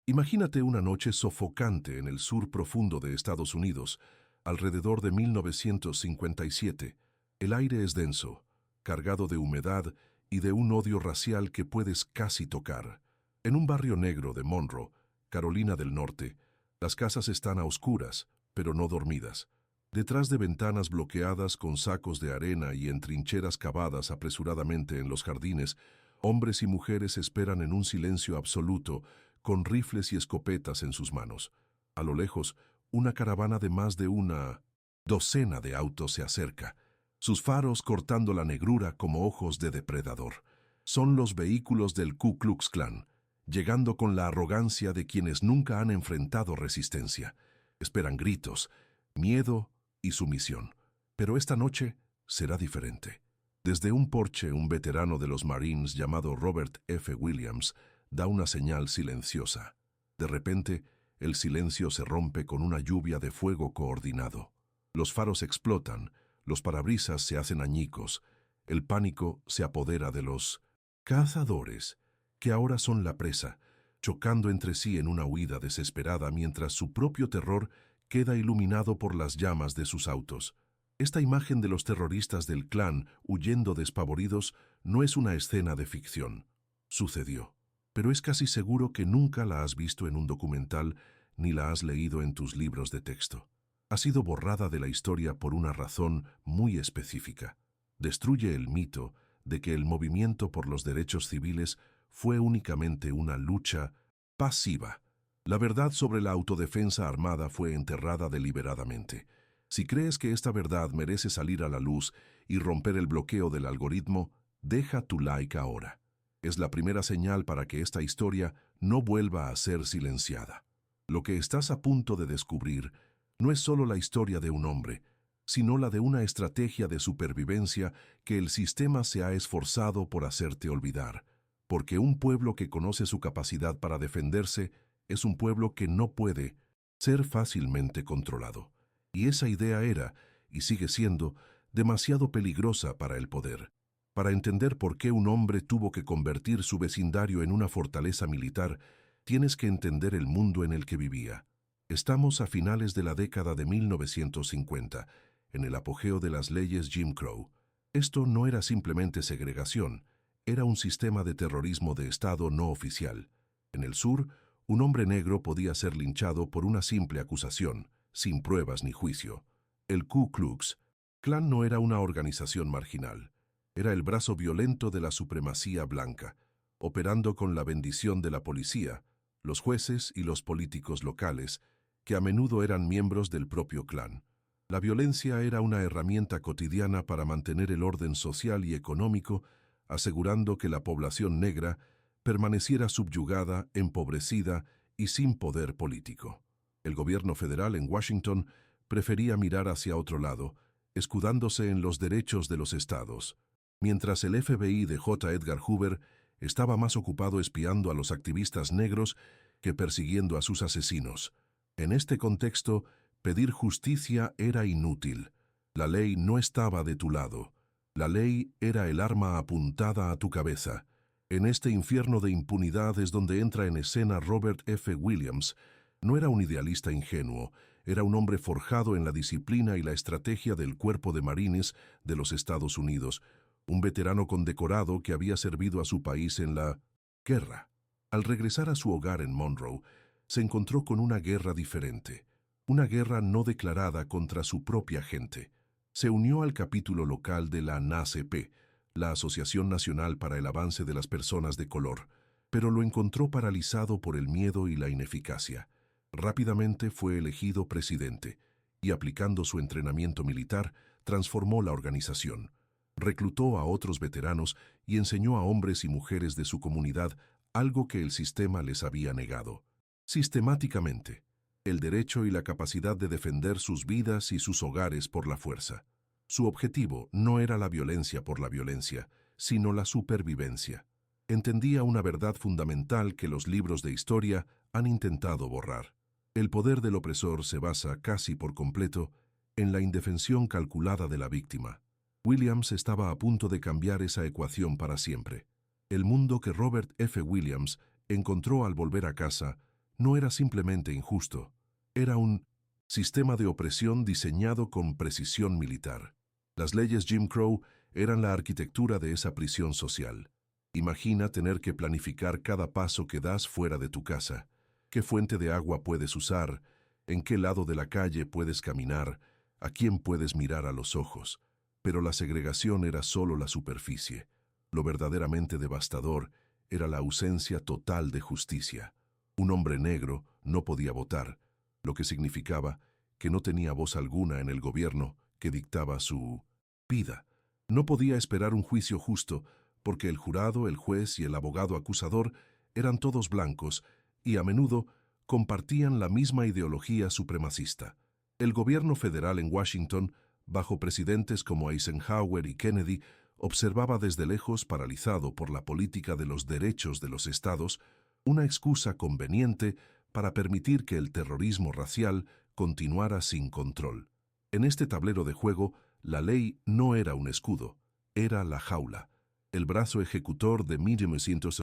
Imagínate una noche sofocante en el sur profundo de Estados Unidos, alrededor de 1957. El aire es denso, cargado de humedad y de un odio racial que puedes casi tocar. En un barrio negro de Monroe, Carolina del Norte, las casas están a oscuras, pero no dormidas. Detrás de ventanas bloqueadas con sacos de arena y en trincheras cavadas apresuradamente en los jardines, hombres y mujeres esperan en un silencio absoluto, con rifles y escopetas en sus manos. A lo lejos, una caravana de más de una docena de autos se acerca, sus faros cortando la negrura como ojos de depredador. Son los vehículos del Ku Klux Klan, llegando con la arrogancia de quienes nunca han enfrentado resistencia. Esperan gritos, miedo y sumisión. Pero esta noche será diferente. Desde un porche, un veterano de los Marines llamado Robert F. Williams da una señal silenciosa. De repente, el silencio se rompe con una lluvia de fuego coordinado. Los faros explotan, los parabrisas se hacen añicos, el pánico se apodera de los cazadores, que ahora son la presa, chocando entre sí en una huida desesperada mientras su propio terror queda iluminado por las llamas de sus autos. Esta imagen de los terroristas del Klan huyendo despavoridos no es una escena de ficción. Sucedió. Pero es casi seguro que nunca la has visto en un documental ni la has leído en tus libros de texto. Ha sido borrada de la historia por una razón muy específica. Destruye el mito de que el movimiento por los derechos civiles fue únicamente una lucha pasiva. La verdad sobre la autodefensa armada fue enterrada deliberadamente. Si crees que esta verdad merece salir a la luz y romper el bloqueo del algoritmo, deja tu like ahora. Es la primera señal para que esta historia no vuelva a ser silenciada. Lo que estás a punto de descubrir no es solo la historia de un hombre, sino la de una estrategia de supervivencia que el sistema se ha esforzado por hacerte olvidar. Porque un pueblo que conoce su capacidad para defenderse es un pueblo que no puede ser fácilmente controlado. Y esa idea era, y sigue siendo, demasiado peligrosa para el poder. Para entender por qué un hombre tuvo que convertir su vecindario en una fortaleza militar, tienes que entender el mundo en el que vivía. Estamos a finales de la década de 1950, en el apogeo de las leyes Jim Crow. Esto no era simplemente segregación, era un sistema de terrorismo de Estado no oficial. En el sur, un hombre negro podía ser linchado por una simple acusación, sin pruebas ni juicio. El Ku Klux Klan no era una organización marginal. Era el brazo violento de la supremacía blanca, operando con la bendición de la policía, los jueces y los políticos locales, que a menudo eran miembros del propio clan. La violencia era una herramienta cotidiana para mantener el orden social y económico, asegurando que la población negra permaneciera subyugada, empobrecida y sin poder político. El gobierno federal en Washington prefería mirar hacia otro lado, escudándose en los derechos de los estados, mientras el FBI de J. Edgar Hoover estaba más ocupado espiando a los activistas negros que persiguiendo a sus asesinos. En este contexto, pedir justicia era inútil. La ley no estaba de tu lado. La ley era el arma apuntada a tu cabeza. En este infierno de impunidad es donde entra en escena Robert F. Williams. No era un idealista ingenuo, era un hombre forjado en la disciplina y la estrategia del Cuerpo de Marines de los Estados Unidos, un veterano condecorado que había servido a su país en la guerra. Al regresar a su hogar en Monroe, se encontró con una guerra diferente, una guerra no declarada contra su propia gente. Se unió al capítulo local de la NAACP, la Asociación Nacional para el Avance de las Personas de Color, pero lo encontró paralizado por el miedo y la ineficacia. Rápidamente fue elegido presidente y, aplicando su entrenamiento militar, transformó la organización. Reclutó a otros veteranos y enseñó a hombres y mujeres de su comunidad algo que el sistema les había negado. Sistemáticamente, el derecho y la capacidad de defender sus vidas y sus hogares por la fuerza. Su objetivo no era la violencia por la violencia, sino la supervivencia. Entendía una verdad fundamental que los libros de historia han intentado borrar. El poder del opresor se basa casi por completo en la indefensión calculada de la víctima. Williams estaba a punto de cambiar esa ecuación para siempre. El mundo que Robert F. Williams encontró al volver a casa no era simplemente injusto, era un sistema de opresión diseñado con precisión militar. Las leyes Jim Crow eran la arquitectura de esa prisión social. Imagina tener que planificar cada paso que das fuera de tu casa. ¿Qué fuente de agua puedes usar? ¿En qué lado de la calle puedes caminar? ¿A quién puedes mirar a los ojos? Pero la segregación era solo la superficie. Lo verdaderamente devastador era la ausencia total de justicia. Un hombre negro no podía votar, lo que significaba que no tenía voz alguna en el gobierno que dictaba su vida. No podía esperar un juicio justo porque el jurado, el juez y el abogado acusador eran todos blancos y a menudo compartían la misma ideología supremacista. El gobierno federal en Washington, bajo presidentes como Eisenhower y Kennedy, observaba desde lejos, paralizado por la política de los derechos de los estados, una excusa conveniente para permitir que el terrorismo racial continuara sin control. En este tablero de juego, la ley no era un escudo, era la jaula, el brazo ejecutor de 1900.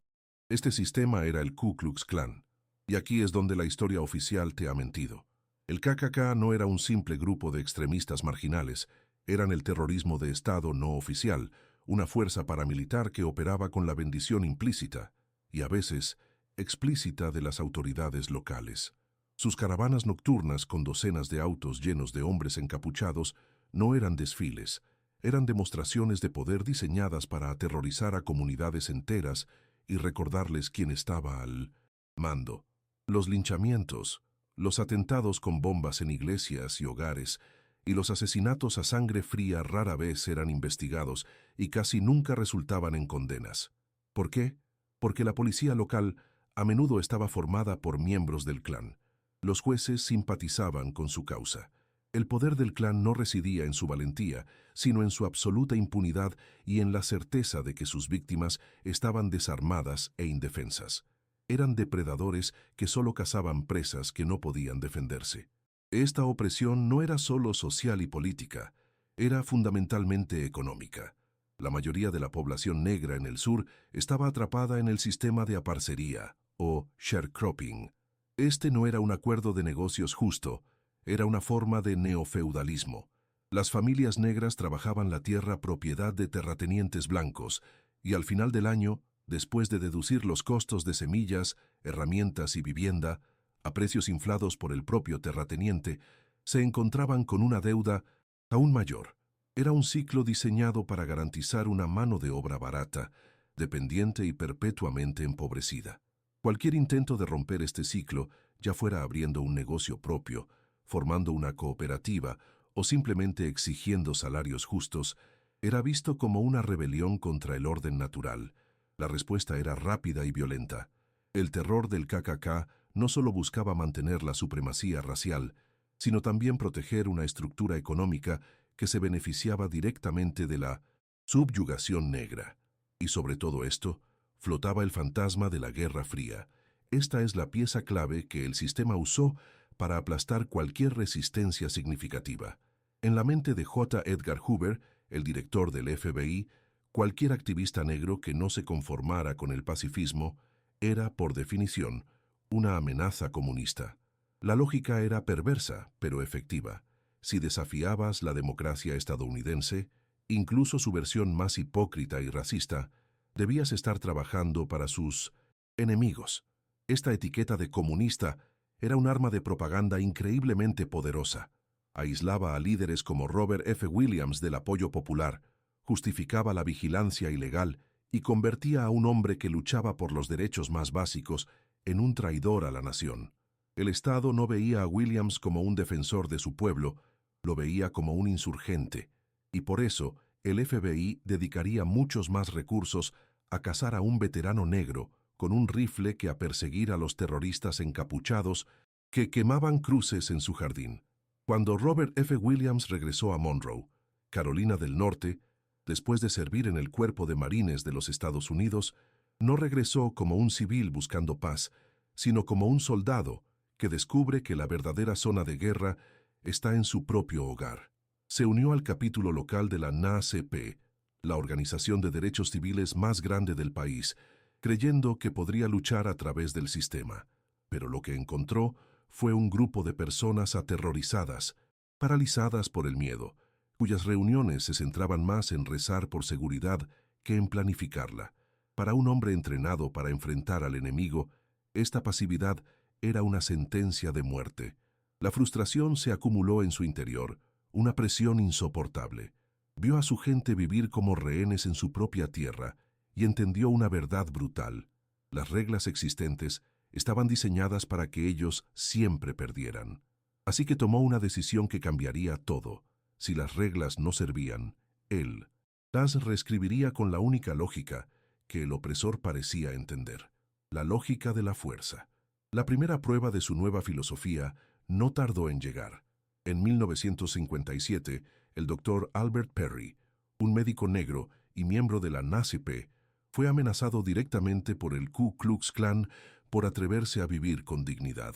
Este sistema era el Ku Klux Klan. Y aquí es donde la historia oficial te ha mentido. El KKK no era un simple grupo de extremistas marginales, eran el terrorismo de Estado no oficial, una fuerza paramilitar que operaba con la bendición implícita y a veces explícita de las autoridades locales. Sus caravanas nocturnas con docenas de autos llenos de hombres encapuchados no eran desfiles, eran demostraciones de poder diseñadas para aterrorizar a comunidades enteras y recordarles quién estaba al mando. Los linchamientos, los atentados con bombas en iglesias y hogares, y los asesinatos a sangre fría rara vez eran investigados y casi nunca resultaban en condenas. ¿Por qué? Porque la policía local a menudo estaba formada por miembros del clan. Los jueces simpatizaban con su causa. El poder del clan no residía en su valentía, sino en su absoluta impunidad y en la certeza de que sus víctimas estaban desarmadas e indefensas. Eran depredadores que solo cazaban presas que no podían defenderse. Esta opresión no era solo social y política, era fundamentalmente económica. La mayoría de la población negra en el sur estaba atrapada en el sistema de aparcería, o sharecropping. Este no era un acuerdo de negocios justo, era una forma de neofeudalismo. Las familias negras trabajaban la tierra propiedad de terratenientes blancos, y al final del año, después de deducir los costos de semillas, herramientas y vivienda, a precios inflados por el propio terrateniente, se encontraban con una deuda aún mayor. Era un ciclo diseñado para garantizar una mano de obra barata, dependiente y perpetuamente empobrecida. Cualquier intento de romper este ciclo, ya fuera abriendo un negocio propio, formando una cooperativa o simplemente exigiendo salarios justos, era visto como una rebelión contra el orden natural. La respuesta era rápida y violenta. El terror del KKK no solo buscaba mantener la supremacía racial, sino también proteger una estructura económica que se beneficiaba directamente de la subyugación negra. Y sobre todo esto, flotaba el fantasma de la Guerra Fría. Esta es la pieza clave que el sistema usó para aplastar cualquier resistencia significativa. En la mente de J. Edgar Hoover, el director del FBI, cualquier activista negro que no se conformara con el pacifismo era, por definición, una amenaza comunista. La lógica era perversa, pero efectiva. Si desafiabas la democracia estadounidense, incluso su versión más hipócrita y racista, debías estar trabajando para sus enemigos. Esta etiqueta de comunista era un arma de propaganda increíblemente poderosa. Aislaba a líderes como Robert F. Williams del apoyo popular, justificaba la vigilancia ilegal y convertía a un hombre que luchaba por los derechos más básicos en un traidor a la nación. El Estado no veía a Williams como un defensor de su pueblo, lo veía como un insurgente, y por eso el FBI dedicaría muchos más recursos a cazar a un veterano negro con un rifle que a perseguir a los terroristas encapuchados que quemaban cruces en su jardín. Cuando Robert F. Williams regresó a Monroe, Carolina del Norte, después de servir en el Cuerpo de Marines de los Estados Unidos, no regresó como un civil buscando paz, sino como un soldado que descubre que la verdadera zona de guerra está en su propio hogar. Se unió al capítulo local de la NAACP, la organización de derechos civiles más grande del país, creyendo que podría luchar a través del sistema. pero lo que encontró fue un grupo de personas aterrorizadas, paralizadas por el miedo, cuyas reuniones se centraban más en rezar por seguridad que en planificarla. Para un hombre entrenado para enfrentar al enemigo, esta pasividad era una sentencia de muerte. La frustración se acumuló en su interior, una presión insoportable. Vio a su gente vivir como rehenes en su propia tierra y entendió una verdad brutal. Las reglas existentes estaban diseñadas para que ellos siempre perdieran. Así que tomó una decisión que cambiaría todo. Si las reglas no servían, él las reescribiría con la única lógica que el opresor parecía entender: la lógica de la fuerza. La primera prueba de su nueva filosofía no tardó en llegar. En 1957, el doctor Albert Perry, un médico negro y miembro de la NAACP, fue amenazado directamente por el Ku Klux Klan por atreverse a vivir con dignidad.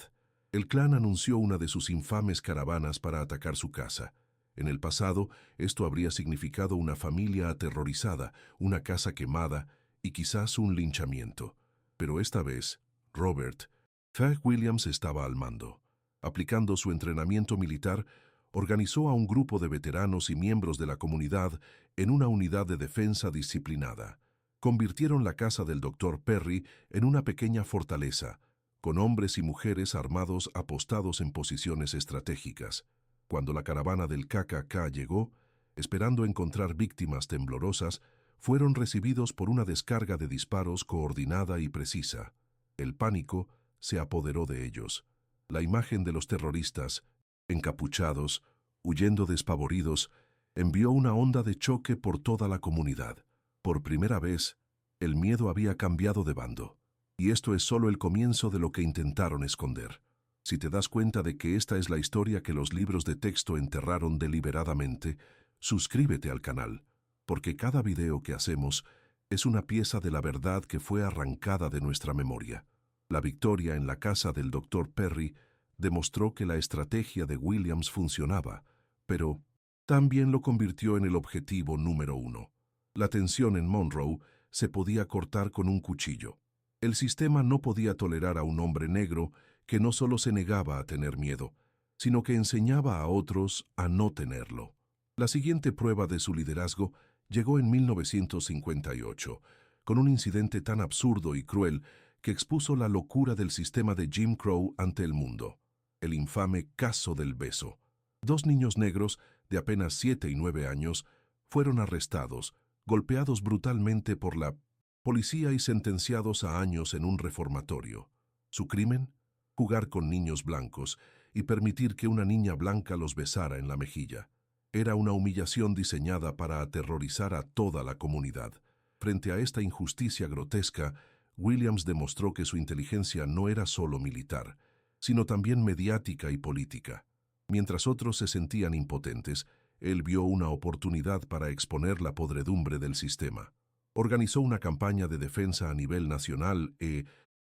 El Klan anunció una de sus infames caravanas para atacar su casa. En el pasado, esto habría significado una familia aterrorizada, una casa quemada y quizás un linchamiento. Pero esta vez, Robert Thad Williams estaba al mando. Aplicando su entrenamiento militar, organizó a un grupo de veteranos y miembros de la comunidad en una unidad de defensa disciplinada. Convirtieron la casa del Dr. Perry en una pequeña fortaleza, con hombres y mujeres armados apostados en posiciones estratégicas. Cuando la caravana del KKK llegó, esperando encontrar víctimas temblorosas, fueron recibidos por una descarga de disparos coordinada y precisa. El pánico se apoderó de ellos. La imagen de los terroristas, encapuchados, huyendo despavoridos, envió una onda de choque por toda la comunidad. Por primera vez, el miedo había cambiado de bando. Y esto es solo el comienzo de lo que intentaron esconder. Si te das cuenta de que esta es la historia que los libros de texto enterraron deliberadamente, suscríbete al canal, porque cada video que hacemos es una pieza de la verdad que fue arrancada de nuestra memoria. La victoria en la casa del Dr. Perry demostró que la estrategia de Williams funcionaba, pero también lo convirtió en el objetivo número 1. La tensión en Monroe se podía cortar con un cuchillo. El sistema no podía tolerar a un hombre negro que no solo se negaba a tener miedo, sino que enseñaba a otros a no tenerlo. La siguiente prueba de su liderazgo llegó en 1958, con un incidente tan absurdo y cruel que expuso la locura del sistema de Jim Crow ante el mundo: el infame caso del beso. 2 niños negros, de apenas 7 y 9 años, fueron arrestados, golpeados brutalmente por la policía y sentenciados a años en un reformatorio. ¿Su crimen? Jugar con niños blancos y permitir que una niña blanca los besara en la mejilla. Era una humillación diseñada para aterrorizar a toda la comunidad. Frente a esta injusticia grotesca, Williams demostró que su inteligencia no era solo militar, sino también mediática y política. Mientras otros se sentían impotentes, él vio una oportunidad para exponer la podredumbre del sistema. Organizó una campaña de defensa a nivel nacional e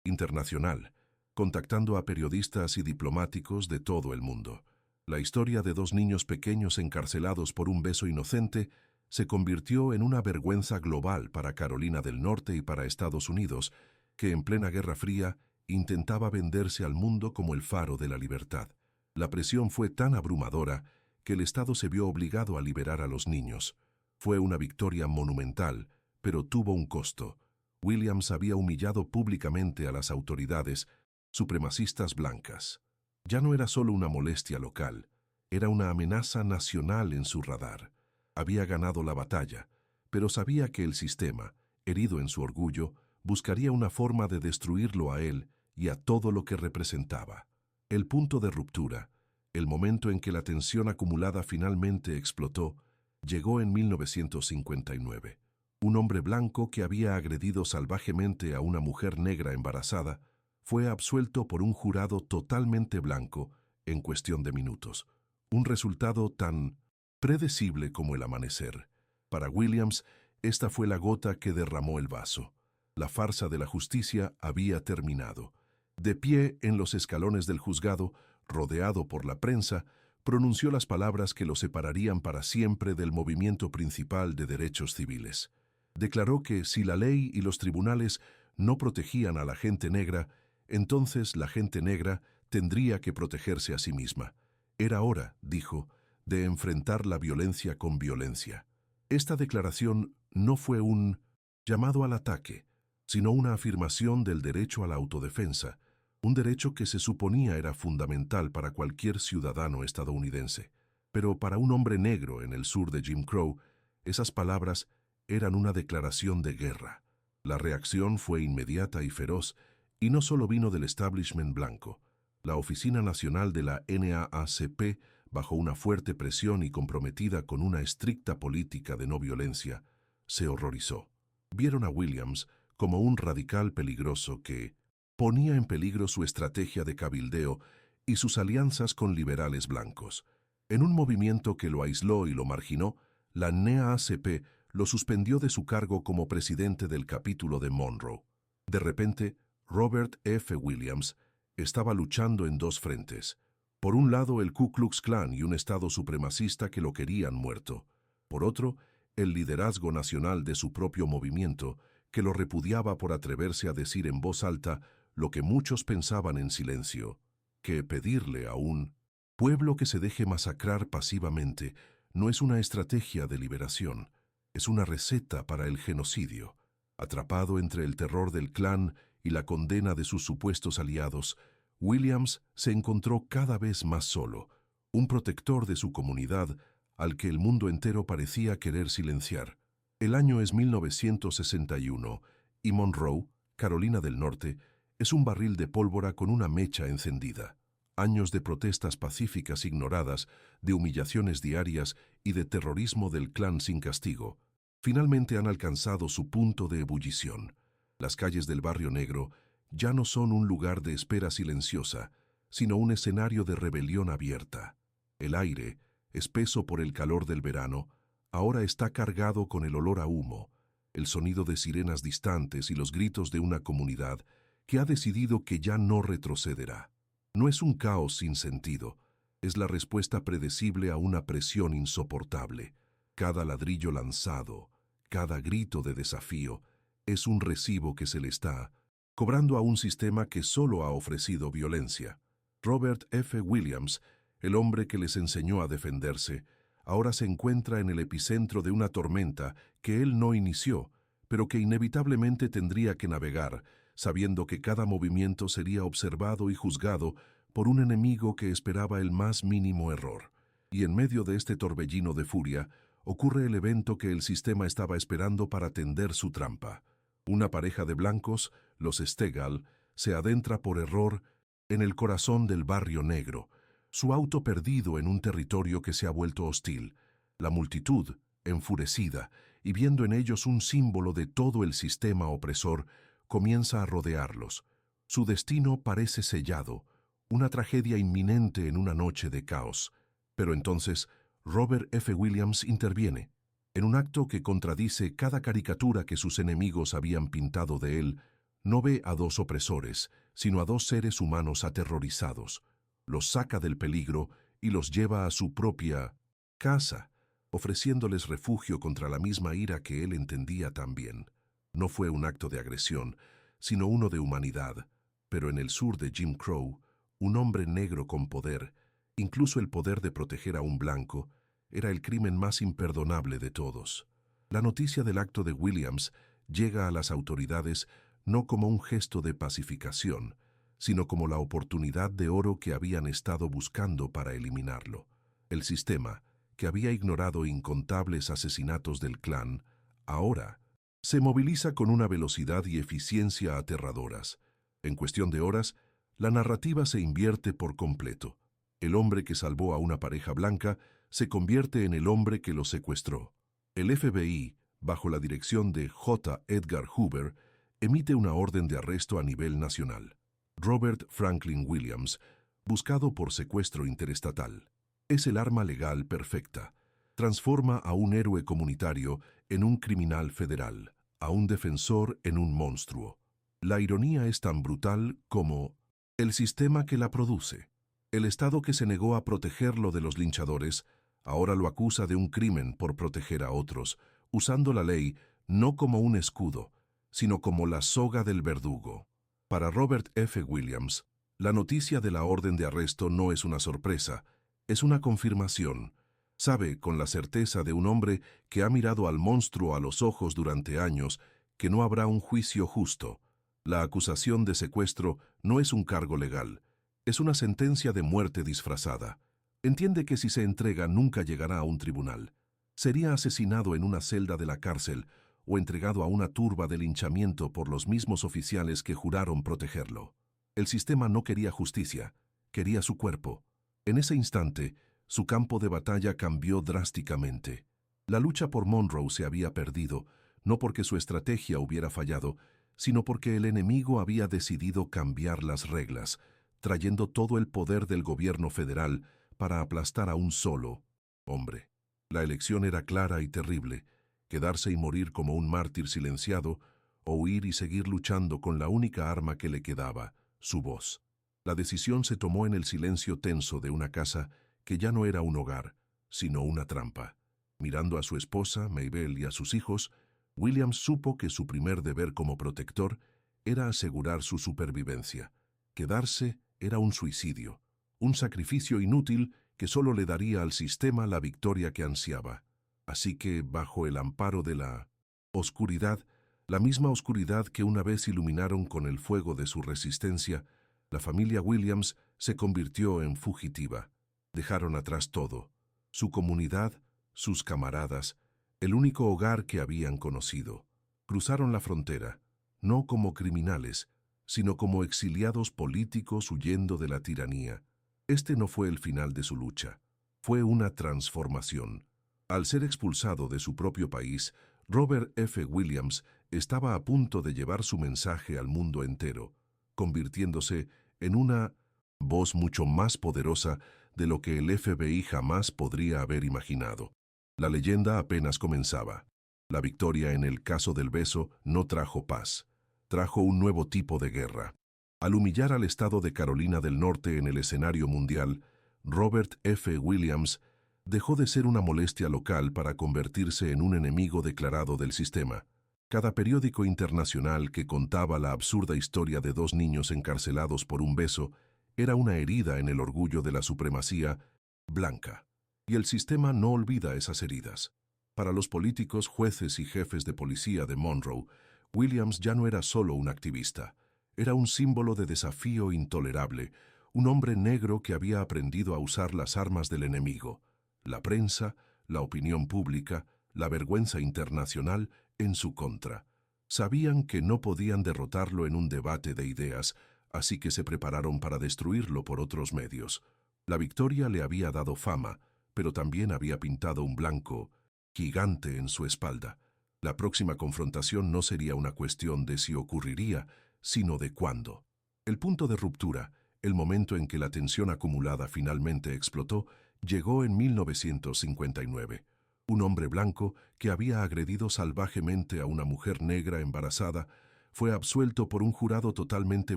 internacional, contactando a periodistas y diplomáticos de todo el mundo. La historia de 2 niños pequeños encarcelados por un beso inocente se convirtió en una vergüenza global para Carolina del Norte y para Estados Unidos, que en plena Guerra Fría intentaba venderse al mundo como el faro de la libertad. La presión fue tan abrumadora que el Estado se vio obligado a liberar a los niños. Fue una victoria monumental, pero tuvo un costo. Williams había humillado públicamente a las autoridades supremacistas blancas. Ya no era solo una molestia local, era una amenaza nacional en su radar. Había ganado la batalla, pero sabía que el sistema, herido en su orgullo, buscaría una forma de destruirlo a él y a todo lo que representaba. El punto de ruptura, el momento en que la tensión acumulada finalmente explotó, llegó en 1959. Un hombre blanco que había agredido salvajemente a una mujer negra embarazada fue absuelto por un jurado totalmente blanco en cuestión de minutos. Un resultado tan predecible como el amanecer. Para Williams, esta fue la gota que derramó el vaso. La farsa de la justicia había terminado. De pie en los escalones del juzgado, rodeado por la prensa, pronunció las palabras que lo separarían para siempre del movimiento principal de derechos civiles. Declaró que si la ley y los tribunales no protegían a la gente negra, Entonces la gente negra tendría que protegerse a sí misma. Era hora, dijo, de enfrentar la violencia con violencia. Esta declaración no fue un llamado al ataque, sino una afirmación del derecho a la autodefensa, un derecho que se suponía era fundamental para cualquier ciudadano estadounidense. Pero para un hombre negro en el sur de Jim Crow, esas palabras eran una declaración de guerra. La reacción fue inmediata y feroz, y no solo vino del establishment blanco. La Oficina Nacional de la NAACP, bajo una fuerte presión y comprometida con una estricta política de no violencia, se horrorizó. Vieron a Williams como un radical peligroso que ponía en peligro su estrategia de cabildeo y sus alianzas con liberales blancos. En un movimiento que lo aisló y lo marginó, la NAACP lo suspendió de su cargo como presidente del capítulo de Monroe. De repente, Robert F. Williams estaba luchando en dos frentes. Por un lado, el Ku Klux Klan y un Estado supremacista que lo querían muerto. Por otro, el liderazgo nacional de su propio movimiento, que lo repudiaba por atreverse a decir en voz alta lo que muchos pensaban en silencio, que pedirle a un pueblo que se deje masacrar pasivamente no es una estrategia de liberación, es una receta para el genocidio. Atrapado entre el terror del Klan y la condena de sus supuestos aliados, Williams se encontró cada vez más solo, un protector de su comunidad al que el mundo entero parecía querer silenciar. El año es 1961 y Monroe, Carolina del Norte, es un barril de pólvora con una mecha encendida. Años de protestas pacíficas ignoradas, de humillaciones diarias y de terrorismo del Klan sin castigo, finalmente han alcanzado su punto de ebullición. Las calles del barrio negro ya no son un lugar de espera silenciosa, sino un escenario de rebelión abierta. El aire, espeso por el calor del verano, ahora está cargado con el olor a humo, el sonido de sirenas distantes y los gritos de una comunidad que ha decidido que ya no retrocederá. No es un caos sin sentido, es la respuesta predecible a una presión insoportable. Cada ladrillo lanzado, cada grito de desafío, es un recibo que se le está cobrando a un sistema que solo ha ofrecido violencia. Robert F. Williams, el hombre que les enseñó a defenderse, ahora se encuentra en el epicentro de una tormenta que él no inició, pero que inevitablemente tendría que navegar, sabiendo que cada movimiento sería observado y juzgado por un enemigo que esperaba el más mínimo error. Y en medio de este torbellino de furia, ocurre el evento que el sistema estaba esperando para tender su trampa. Una pareja de blancos, los Stegall, se adentra por error en el corazón del barrio negro, su auto perdido en un territorio que se ha vuelto hostil. La multitud, enfurecida, y viendo en ellos un símbolo de todo el sistema opresor, comienza a rodearlos. Su destino parece sellado, una tragedia inminente en una noche de caos. Pero entonces, Robert F. Williams interviene. En un acto que contradice cada caricatura que sus enemigos habían pintado de él, no ve a dos opresores, sino a dos seres humanos aterrorizados. Los saca del peligro y los lleva a su propia casa, ofreciéndoles refugio contra la misma ira que él entendía tan bien. No fue un acto de agresión, sino uno de humanidad, pero en el sur de Jim Crow, un hombre negro con poder, incluso el poder de proteger a un blanco, era el crimen más imperdonable de todos. La noticia del acto de Williams llega a las autoridades no como un gesto de pacificación, sino como la oportunidad de oro que habían estado buscando para eliminarlo. El sistema, que había ignorado incontables asesinatos del Klan, ahora se moviliza con una velocidad y eficiencia aterradoras. En cuestión de horas, la narrativa se invierte por completo. El hombre que salvó a una pareja blanca se convierte en el hombre que lo secuestró. El FBI, bajo la dirección de J. Edgar Hoover, emite una orden de arresto a nivel nacional. Robert Franklin Williams, buscado por secuestro interestatal. Es el arma legal perfecta. Transforma a un héroe comunitario en un criminal federal, a un defensor en un monstruo. La ironía es tan brutal como el sistema que la produce. El Estado que se negó a protegerlo de los linchadores, ahora lo acusa de un crimen por proteger a otros, usando la ley no como un escudo, sino como la soga del verdugo. Para Robert F. Williams, la noticia de la orden de arresto no es una sorpresa, es una confirmación. Sabe, con la certeza de un hombre que ha mirado al monstruo a los ojos durante años, que no habrá un juicio justo. La acusación de secuestro no es un cargo legal, es una sentencia de muerte disfrazada. Entiende que si se entrega nunca llegará a un tribunal. Sería asesinado en una celda de la cárcel o entregado a una turba de linchamiento por los mismos oficiales que juraron protegerlo. El sistema no quería justicia, quería su cuerpo. En ese instante, su campo de batalla cambió drásticamente. La lucha por Monroe se había perdido, no porque su estrategia hubiera fallado, sino porque el enemigo había decidido cambiar las reglas, trayendo todo el poder del gobierno federal para aplastar a un solo hombre. La elección era clara y terrible: quedarse y morir como un mártir silenciado, o huir y seguir luchando con la única arma que le quedaba, su voz. La decisión se tomó en el silencio tenso de una casa que ya no era un hogar, sino una trampa. Mirando a su esposa, Mabel, y a sus hijos, Williams supo que su primer deber como protector era asegurar su supervivencia. Quedarse era un suicidio, un sacrificio inútil que solo le daría al sistema la victoria que ansiaba. Así que, bajo el amparo de la oscuridad, la misma oscuridad que una vez iluminaron con el fuego de su resistencia, la familia Williams se convirtió en fugitiva. Dejaron atrás todo: su comunidad, sus camaradas, el único hogar que habían conocido. Cruzaron la frontera, no como criminales, sino como exiliados políticos huyendo de la tiranía. Este no fue el final de su lucha, fue una transformación. Al ser expulsado de su propio país, Robert F. Williams estaba a punto de llevar su mensaje al mundo entero, convirtiéndose en una voz mucho más poderosa de lo que el FBI jamás podría haber imaginado. La leyenda apenas comenzaba. La victoria en el caso del beso no trajo paz, trajo un nuevo tipo de guerra. Al humillar al estado de Carolina del Norte en el escenario mundial, Robert F. Williams dejó de ser una molestia local para convertirse en un enemigo declarado del sistema. Cada periódico internacional que contaba la absurda historia de dos niños encarcelados por un beso era una herida en el orgullo de la supremacía blanca. Y el sistema no olvida esas heridas. Para los políticos, jueces y jefes de policía de Monroe, Williams ya no era solo un activista. Era un símbolo de desafío intolerable, un hombre negro que había aprendido a usar las armas del enemigo: la prensa, la opinión pública, la vergüenza internacional en su contra. Sabían que no podían derrotarlo en un debate de ideas, así que se prepararon para destruirlo por otros medios. La victoria le había dado fama, pero también había pintado un blanco gigante en su espalda. La próxima confrontación no sería una cuestión de si ocurriría, sino de cuándo. El punto de ruptura, el momento en que la tensión acumulada finalmente explotó, llegó en 1959. Un hombre blanco que había agredido salvajemente a una mujer negra embarazada fue absuelto por un jurado totalmente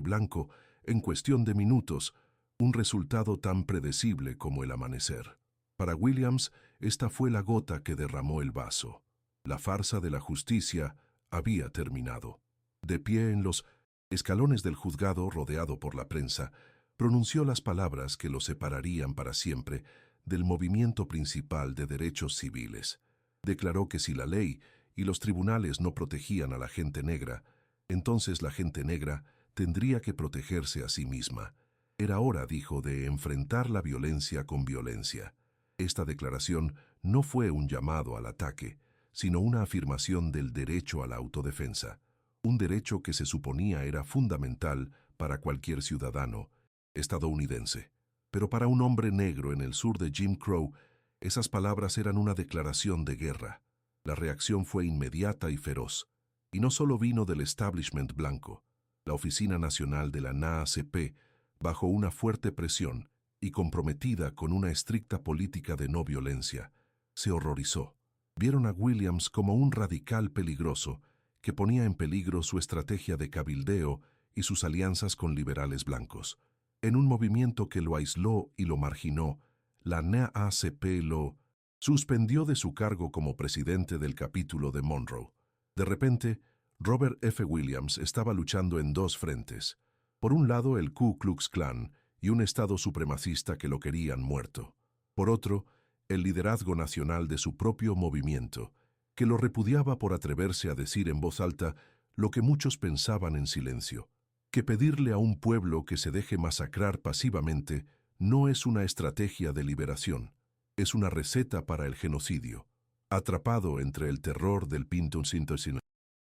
blanco en cuestión de minutos, un resultado tan predecible como el amanecer. Para Williams, esta fue la gota que derramó el vaso. La farsa de la justicia había terminado. De pie en los escalones del juzgado, rodeado por la prensa, pronunció las palabras que lo separarían para siempre del movimiento principal de derechos civiles. Declaró que si la ley y los tribunales no protegían a la gente negra, entonces la gente negra tendría que protegerse a sí misma. Era hora, dijo, de enfrentar la violencia con violencia. Esta declaración no fue un llamado al ataque, sino una afirmación del derecho a la autodefensa, un derecho que se suponía era fundamental para cualquier ciudadano estadounidense. Pero para un hombre negro en el sur de Jim Crow, esas palabras eran una declaración de guerra. La reacción fue inmediata y feroz, y no solo vino del establishment blanco. La Oficina Nacional de la NAACP, bajo una fuerte presión y comprometida con una estricta política de no violencia, se horrorizó. Vieron a Williams como un radical peligroso que ponía en peligro su estrategia de cabildeo y sus alianzas con liberales blancos. En un movimiento que lo aisló y lo marginó, la NAACP lo suspendió de su cargo como presidente del capítulo de Monroe. De repente, Robert F. Williams estaba luchando en dos frentes: Por un lado, el Ku Klux Klan y un Estado supremacista que lo querían muerto. Por otro, el liderazgo nacional de su propio movimiento, que lo repudiaba por atreverse a decir en voz alta lo que muchos pensaban en silencio, que pedirle a un pueblo que se deje masacrar pasivamente no es una estrategia de liberación, es una receta para el genocidio. Atrapado entre el terror del Pinto-Sintosin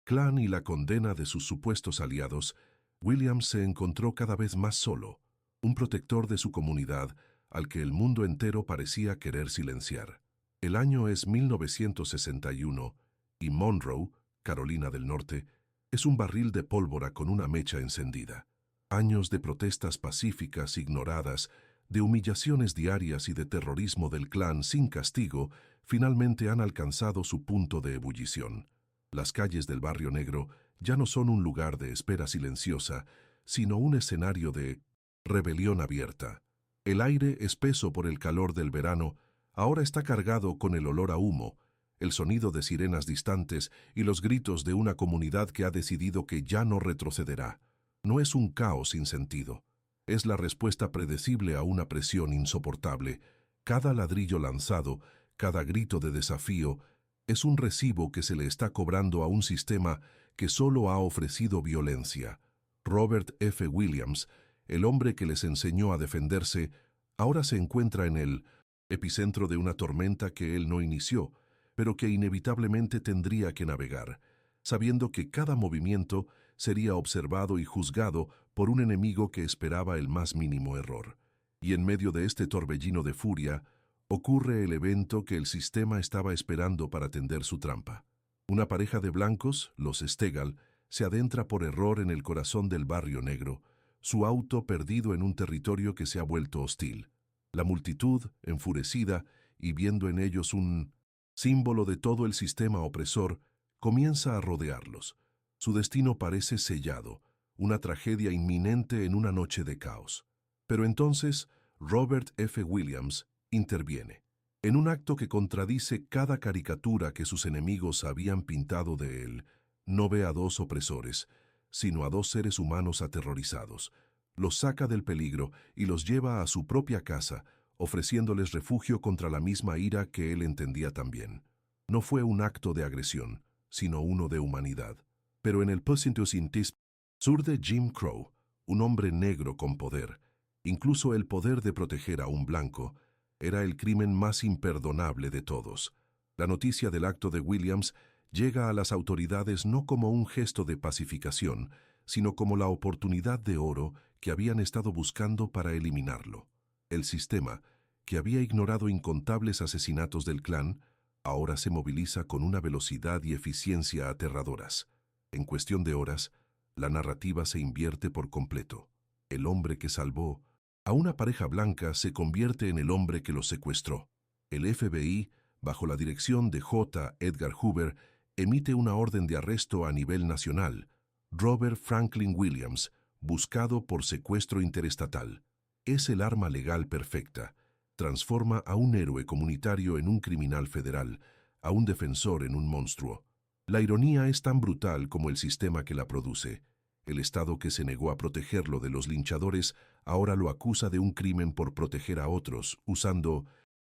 Klan y la condena de sus supuestos aliados, Williams se encontró cada vez más solo, un protector de su comunidad al que el mundo entero parecía querer silenciar. El año es 1961 y Monroe, Carolina del Norte, es un barril de pólvora con una mecha encendida. Años de protestas pacíficas ignoradas, de humillaciones diarias y de terrorismo del Klan sin castigo, finalmente han alcanzado su punto de ebullición. Las calles del Barrio Negro ya no son un lugar de espera silenciosa, sino un escenario de rebelión abierta. El aire, espeso por el calor del verano, ahora está cargado con el olor a humo, el sonido de sirenas distantes y los gritos de una comunidad que ha decidido que ya no retrocederá. No es un caos sin sentido. Es la respuesta predecible a una presión insoportable. Cada ladrillo lanzado, cada grito de desafío, es un recibo que se le está cobrando a un sistema que solo ha ofrecido violencia. Robert F. Williams, el hombre que les enseñó a defenderse, ahora se encuentra en el epicentro de una tormenta que él no inició, pero que inevitablemente tendría que navegar, sabiendo que cada movimiento sería observado y juzgado por un enemigo que esperaba el más mínimo error. Y en medio de este torbellino de furia, ocurre el evento que el sistema estaba esperando para tender su trampa. Una pareja de blancos, los Stegall, se adentra por error en el corazón del Barrio Negro, su auto perdido en un territorio que se ha vuelto hostil. La multitud, enfurecida y viendo en ellos un símbolo de todo el sistema opresor, comienza a rodearlos. Su destino parece sellado, una tragedia inminente en una noche de caos. Pero entonces, Robert F. Williams interviene. En un acto que contradice cada caricatura que sus enemigos habían pintado de él, no ve a dos opresores, sino a dos seres humanos aterrorizados. Los saca del peligro y los lleva a su propia casa, ofreciéndoles refugio contra la misma ira que él entendía también. No fue un acto de agresión, sino uno de humanidad. Pero en el Pusintus surge Jim Crow, un hombre negro con poder. Incluso el poder de proteger a un blanco era el crimen más imperdonable de todos. La noticia del acto de Williams llega a las autoridades no como un gesto de pacificación, sino como la oportunidad de oro que habían estado buscando para eliminarlo. El sistema, que había ignorado incontables asesinatos del Klan, ahora se moviliza con una velocidad y eficiencia aterradoras. En cuestión de horas, la narrativa se invierte por completo. El hombre que salvó a una pareja blanca se convierte en el hombre que lo secuestró. El FBI, bajo la dirección de J. Edgar Hoover, emite una orden de arresto a nivel nacional. Robert Franklin Williams, buscado por secuestro interestatal. Es el arma legal perfecta. Transforma a un héroe comunitario en un criminal federal, a un defensor en un monstruo. La ironía es tan brutal como el sistema que la produce. El Estado que se negó a protegerlo de los linchadores ahora lo acusa de un crimen por proteger a otros, usando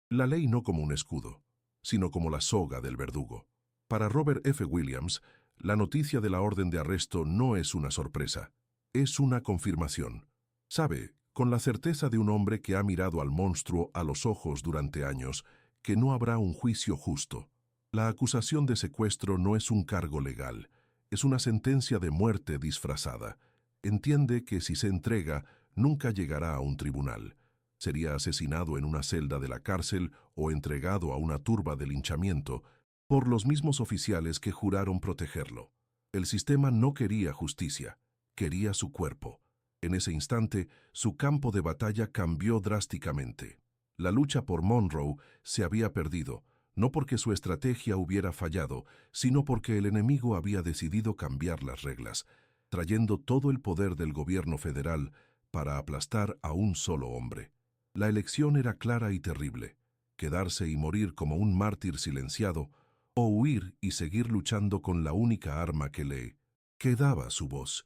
la ley no como un escudo, sino como la soga del verdugo. Para Robert F. Williams, la noticia de la orden de arresto no es una sorpresa, es una confirmación. Sabe, con la certeza de un hombre que ha mirado al monstruo a los ojos durante años, que no habrá un juicio justo. La acusación de secuestro no es un cargo legal, es una sentencia de muerte disfrazada. Entiende que si se entrega, nunca llegará a un tribunal. Sería asesinado en una celda de la cárcel o entregado a una turba de linchamiento por los mismos oficiales que juraron protegerlo. El sistema no quería justicia, quería su cuerpo. En ese instante, su campo de batalla cambió drásticamente. La lucha por Monroe se había perdido, no porque su estrategia hubiera fallado, sino porque el enemigo había decidido cambiar las reglas, trayendo todo el poder del gobierno federal para aplastar a un solo hombre. La elección era clara y terrible: quedarse y morir como un mártir silenciado, o huir y seguir luchando con la única arma que le quedaba, su voz.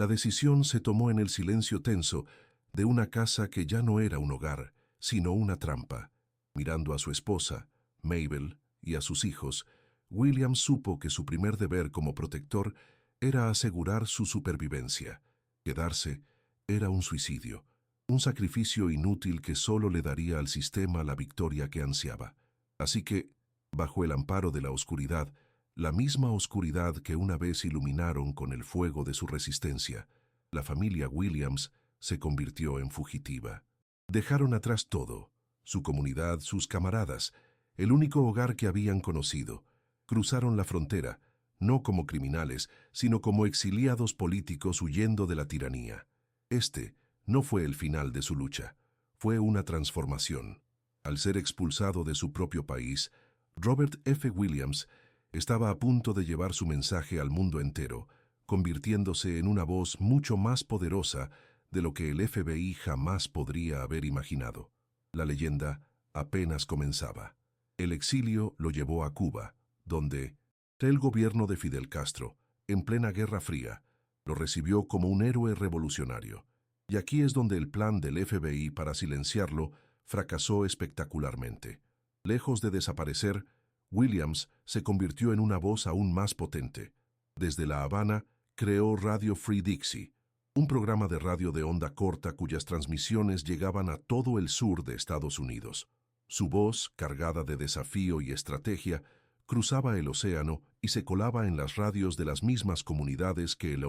La decisión se tomó en el silencio tenso de una casa que ya no era un hogar, sino una trampa. Mirando a su esposa, Mabel, y a sus hijos, Williams supo que su primer deber como protector era asegurar su supervivencia. Quedarse era un suicidio, un sacrificio inútil que solo le daría al sistema la victoria que ansiaba. Así que, bajo el amparo de la oscuridad, la misma oscuridad que una vez iluminaron con el fuego de su resistencia, la familia Williams se convirtió en fugitiva. Dejaron atrás todo, su comunidad, sus camaradas, el único hogar que habían conocido. Cruzaron la frontera, no como criminales, sino como exiliados políticos huyendo de la tiranía. Este no fue el final de su lucha, fue una transformación. Al ser expulsado de su propio país, Robert F. Williams estaba a punto de llevar su mensaje al mundo entero, convirtiéndose en una voz mucho más poderosa de lo que el FBI jamás podría haber imaginado. La leyenda apenas comenzaba. El exilio lo llevó a Cuba, donde el gobierno de Fidel Castro, en plena Guerra Fría, lo recibió como un héroe revolucionario. Y aquí es donde el plan del FBI para silenciarlo fracasó espectacularmente. Lejos de desaparecer, Williams se convirtió en una voz aún más potente. Desde La Habana, creó Radio Free Dixie, un programa de radio de onda corta cuyas transmisiones llegaban a todo el sur de Estados Unidos. Su voz, cargada de desafío y estrategia, cruzaba el océano y se colaba en las radios de las mismas comunidades que el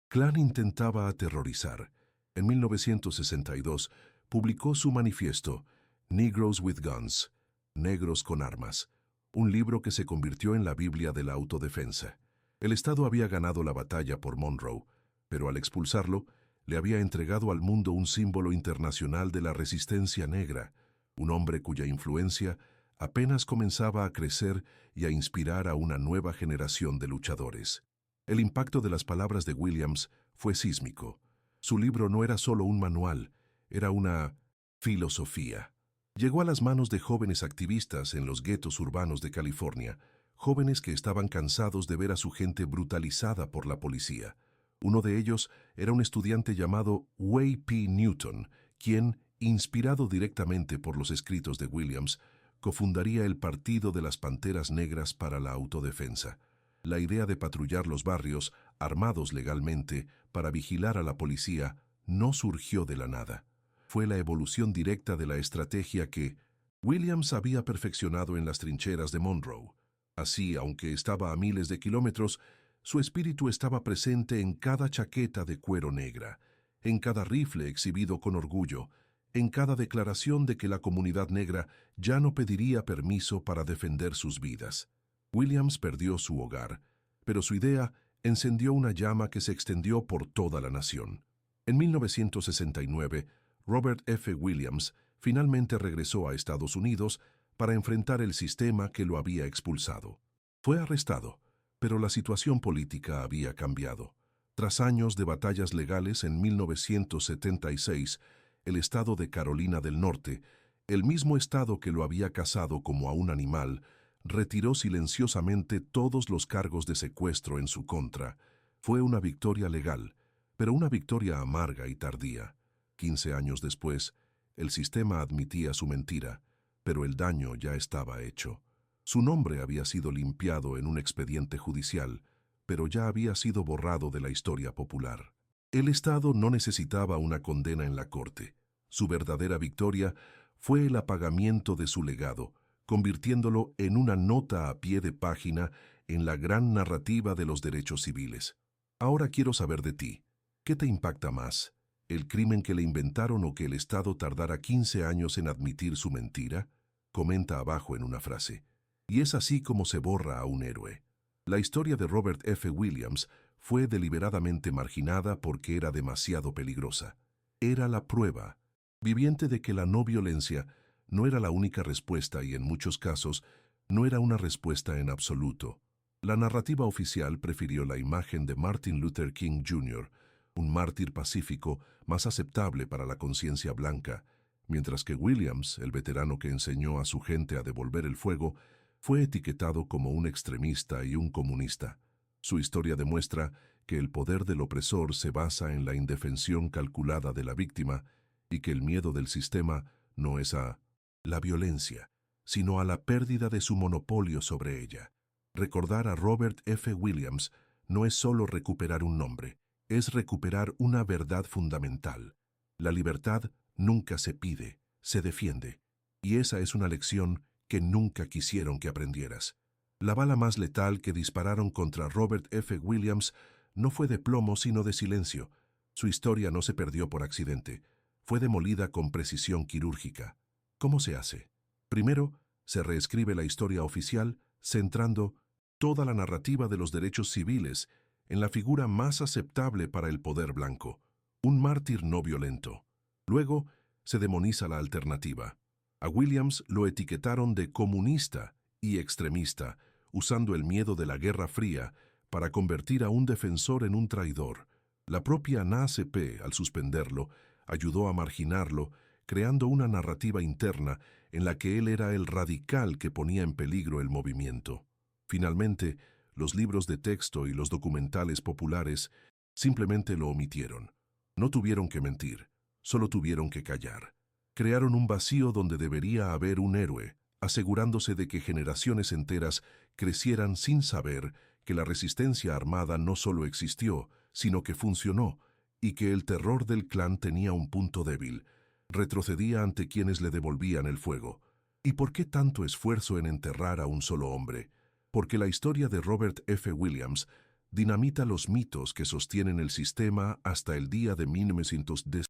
Klan intentaba aterrorizar. En 1962 publicó su manifiesto, Negroes with Guns, Negros con Armas, un libro que se convirtió en la Biblia de la autodefensa. El Estado había ganado la batalla por Monroe, pero al expulsarlo, le había entregado al mundo un símbolo internacional de la resistencia negra, un hombre cuya influencia apenas comenzaba a crecer y a inspirar a una nueva generación de luchadores. El impacto de las palabras de Williams fue sísmico. Su libro no era solo un manual, era una filosofía. Llegó a las manos de jóvenes activistas en los guetos urbanos de California, jóvenes que estaban cansados de ver a su gente brutalizada por la policía. Uno de ellos era un estudiante llamado Huey P. Newton, quien, inspirado directamente por los escritos de Williams, cofundaría el Partido de las Panteras Negras para la Autodefensa. La idea de patrullar los barrios, armados legalmente, para vigilar a la policía, no surgió de la nada. Fue la evolución directa de la estrategia que Williams había perfeccionado en las trincheras de Monroe. Así, aunque estaba a miles de kilómetros, su espíritu estaba presente en cada chaqueta de cuero negra, en cada rifle exhibido con orgullo, en cada declaración de que la comunidad negra ya no pediría permiso para defender sus vidas. Williams perdió su hogar, pero su idea encendió una llama que se extendió por toda la nación. En 1969, Robert F. Williams finalmente regresó a Estados Unidos para enfrentar el sistema que lo había expulsado. Fue arrestado, pero la situación política había cambiado. Tras años de batallas legales en 1976, el estado de Carolina del Norte, el mismo estado que lo había cazado como a un animal, retiró silenciosamente todos los cargos de secuestro en su contra. Fue una victoria legal, pero una victoria amarga y tardía. 15 años después, el sistema admitía su mentira, pero el daño ya estaba hecho. Su nombre había sido limpiado en un expediente judicial, pero ya había sido borrado de la historia popular. El Estado no necesitaba una condena en la corte. Su verdadera victoria fue el apagamiento de su legado, convirtiéndolo en una nota a pie de página en la gran narrativa de los derechos civiles. Ahora quiero saber de ti. ¿Qué te impacta más? ¿El crimen que le inventaron o que el Estado tardara 15 años en admitir su mentira? Comenta abajo en una frase. Y es así como se borra a un héroe. La historia de Robert F. Williams fue deliberadamente marginada porque era demasiado peligrosa. Era la prueba viviente de que la no violencia no era la única respuesta y en muchos casos no era una respuesta en absoluto. La narrativa oficial prefirió la imagen de Martin Luther King Jr., un mártir pacífico más aceptable para la conciencia blanca, mientras que Williams, el veterano que enseñó a su gente a devolver el fuego, fue etiquetado como un extremista y un comunista. Su historia demuestra que el poder del opresor se basa en la indefensión calculada de la víctima y que el miedo del sistema no es a la violencia, sino a la pérdida de su monopolio sobre ella. Recordar a Robert F. Williams no es solo recuperar un nombre, es recuperar una verdad fundamental. La libertad nunca se pide, se defiende. Y esa es una lección que nunca quisieron que aprendieras. La bala más letal que dispararon contra Robert F. Williams no fue de plomo sino de silencio. Su historia no se perdió por accidente. Fue demolida con precisión quirúrgica. ¿Cómo se hace? Primero, se reescribe la historia oficial centrando toda la narrativa de los derechos civiles en la figura más aceptable para el poder blanco, un mártir no violento. Luego, se demoniza la alternativa. A Williams lo etiquetaron de comunista y extremista, usando el miedo de la Guerra Fría para convertir a un defensor en un traidor. La propia NAACP, al suspenderlo, ayudó a marginarlo, creando una narrativa interna en la que él era el radical que ponía en peligro el movimiento. Finalmente, los libros de texto y los documentales populares simplemente lo omitieron. No tuvieron que mentir, solo tuvieron que callar. Crearon un vacío donde debería haber un héroe, asegurándose de que generaciones enteras crecieran sin saber que la resistencia armada no solo existió, sino que funcionó, y que el terror del clan tenía un punto débil. Retrocedía ante quienes le devolvían el fuego. ¿Y por qué tanto esfuerzo en enterrar a un solo hombre? Porque la historia de Robert F. Williams dinamita los mitos que sostienen el sistema hasta el día de 1910.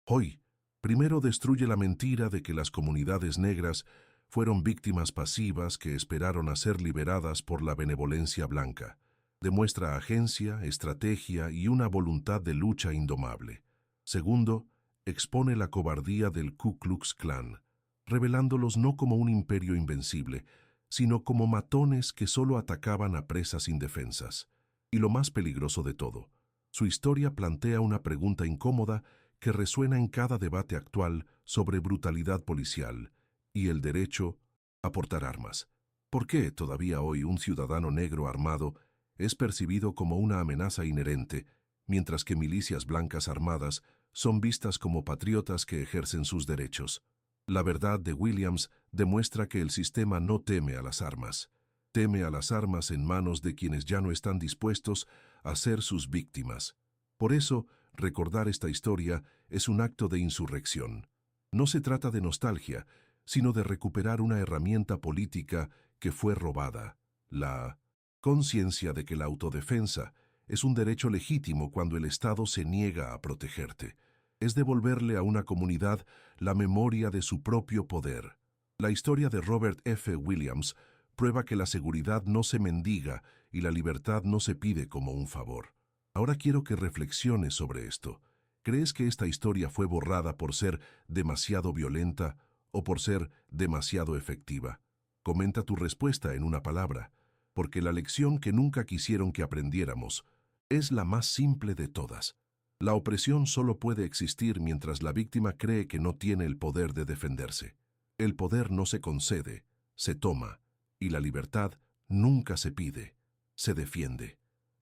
Hoy, primero destruye la mentira de que las comunidades negras fueron víctimas pasivas que esperaron a ser liberadas por la benevolencia blanca. Demuestra agencia, estrategia y una voluntad de lucha indomable. Segundo, expone la cobardía del Ku Klux Klan, revelándolos no como un imperio invencible, sino como matones que solo atacaban a presas indefensas. Y lo más peligroso de todo, su historia plantea una pregunta incómoda que resuena en cada debate actual sobre brutalidad policial y el derecho a portar armas. ¿Por qué todavía hoy un ciudadano negro armado es percibido como una amenaza inherente, mientras que milicias blancas armadas son vistas como patriotas que ejercen sus derechos? La verdad de Williams demuestra que el sistema no teme a las armas. Teme a las armas en manos de quienes ya no están dispuestos a ser sus víctimas. Por eso, recordar esta historia es un acto de insurrección. No se trata de nostalgia, sino de recuperar una herramienta política que fue robada, la conciencia de que la autodefensa es un derecho legítimo cuando el Estado se niega a protegerte. Es devolverle a una comunidad la memoria de su propio poder. La historia de Robert F. Williams prueba que la seguridad no se mendiga y la libertad no se pide como un favor. Ahora quiero que reflexiones sobre esto. ¿Crees que esta historia fue borrada por ser demasiado violenta o por ser demasiado efectiva? Comenta tu respuesta en una palabra, porque la lección que nunca quisieron que aprendiéramos es la más simple de todas. La opresión solo puede existir mientras la víctima cree que no tiene el poder de defenderse. El poder no se concede, se toma, y la libertad nunca se pide, se defiende.